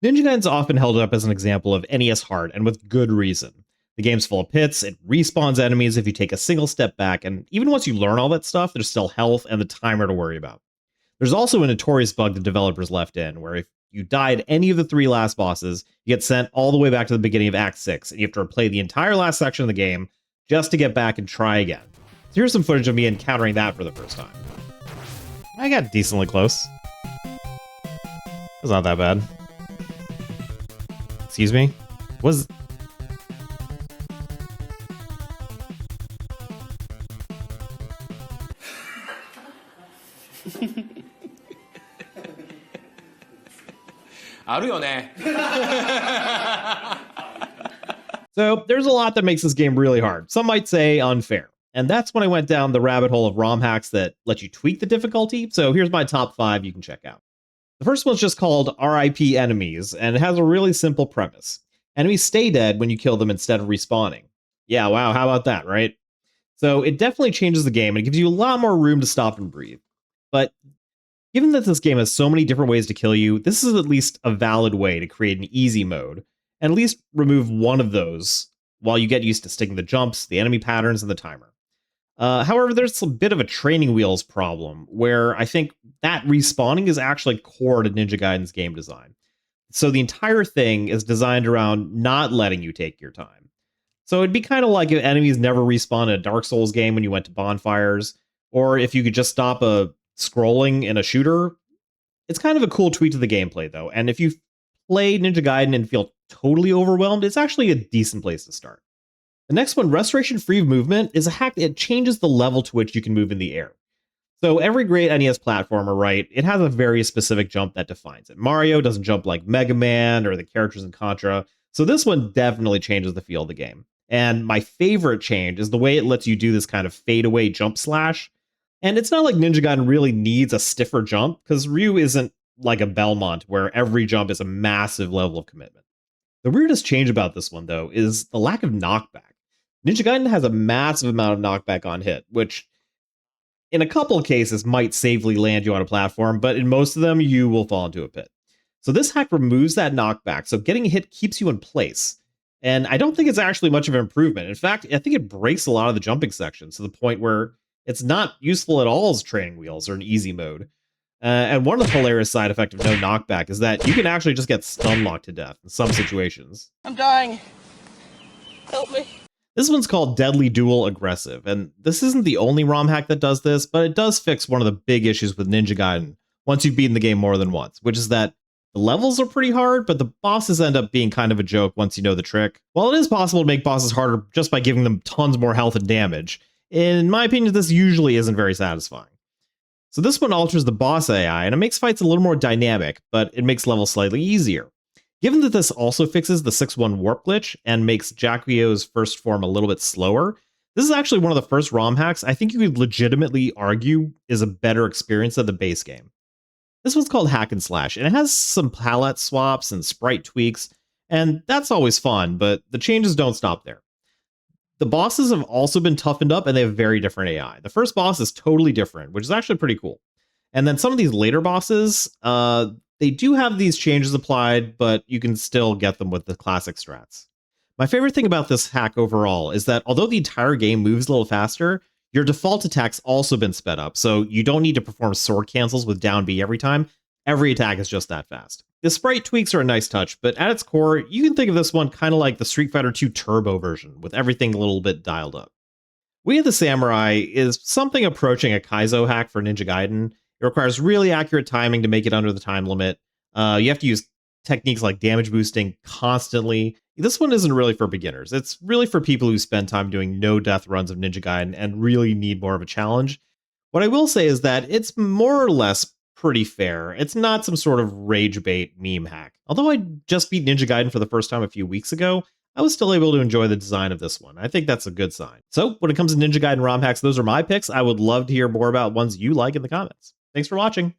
Ninja Gaiden's often held up as an example of NES heart, and with good reason. The game's full of pits, it respawns enemies if you take a single step back, and even once you learn all that stuff, there's still health and the timer to worry about. There's also a notorious bug the developers left in, where if you died any of the 3 last bosses, you get sent all the way back to the beginning of Act 6, and you have to replay the entire last section of the game just to get back and try again. So here's some footage of me encountering that for the first time. I got decently close. It's not that bad. Excuse me? Was... So there's a lot that makes this game really hard. Some might say unfair. And that's when I went down the rabbit hole of ROM hacks that let you tweak the difficulty. So here's my top 5 you can check out. The first one's just called RIP Enemies, and it has a really simple premise. Enemies stay dead when you kill them instead of respawning. Yeah, wow, how about that, right? So it definitely changes the game, and it gives you a lot more room to stop and breathe. But given that this game has so many different ways to kill you, this is at least a valid way to create an easy mode, and at least remove one of those while you get used to sticking the jumps, the enemy patterns, and the timer. However, there's a bit of a training wheels problem, where I think that respawning is actually core to Ninja Gaiden's game design. So the entire thing is designed around not letting you take your time. So it'd be kind of like if enemies never respawn in a Dark Souls game when you went to bonfires, or if you could just stop scrolling in a shooter. It's kind of a cool tweak to the gameplay, though, and if you play Ninja Gaiden and feel totally overwhelmed, it's actually a decent place to start. The next one, Restoration Free Movement, is a hack that changes the level to which you can move in the air. So every great NES platformer, right, it has a very specific jump that defines it. Mario doesn't jump like Mega Man or the characters in Contra, so this one definitely changes the feel of the game. And my favorite change is the way it lets you do this kind of fade-away jump slash. And it's not like Ninja Gaiden really needs a stiffer jump, because Ryu isn't like a Belmont where every jump is a massive level of commitment. The weirdest change about this one, though, is the lack of knockback. Ninja Gaiden has a massive amount of knockback on hit, which in a couple of cases might safely land you on a platform, but in most of them, you will fall into a pit. So this hack removes that knockback, so getting a hit keeps you in place. And I don't think it's actually much of an improvement. In fact, I think it breaks a lot of the jumping sections to the point where it's not useful at all as training wheels or an easy mode. And one of the hilarious side effects of no knockback is that you can actually just get stun locked to death in some situations. I'm dying. Help me. This one's called Deadly Duel Aggressive, and this isn't the only ROM hack that does this, but it does fix one of the big issues with Ninja Gaiden once you've beaten the game more than once, which is that the levels are pretty hard, but the bosses end up being kind of a joke once you know the trick. While it is possible to make bosses harder just by giving them tons more health and damage, in my opinion, this usually isn't very satisfying. So this one alters the boss AI, and it makes fights a little more dynamic, but it makes levels slightly easier. Given that this also fixes the 6-1 warp glitch and makes Jacquio's first form a little bit slower, this is actually one of the first ROM hacks I think you could legitimately argue is a better experience than the base game. This one's called Hack and Slash, and it has some palette swaps and sprite tweaks, and that's always fun, but the changes don't stop there. The bosses have also been toughened up, and they have very different AI. The first boss is totally different, which is actually pretty cool. And then some of these later bosses, they do have these changes applied, but you can still get them with the classic strats. My favorite thing about this hack overall is that although the entire game moves a little faster, your default attack's also been sped up, so you don't need to perform sword cancels with down B every time. Every attack is just that fast. The sprite tweaks are a nice touch, but at its core, you can think of this one kind of like the Street Fighter II Turbo version, with everything a little bit dialed up. We of the Samurai is something approaching a Kaizo hack for Ninja Gaiden. It requires really accurate timing to make it under the time limit. You have to use techniques like damage boosting constantly. This one isn't really for beginners. It's really for people who spend time doing no-death runs of Ninja Gaiden and really need more of a challenge. What I will say is that it's more or less pretty fair. It's not some sort of rage bait meme hack. Although I just beat Ninja Gaiden for the first time a few weeks ago, I was still able to enjoy the design of this one. I think that's a good sign. So when it comes to Ninja Gaiden ROM hacks, those are my picks. I would love to hear more about ones you like in the comments. Thanks for watching.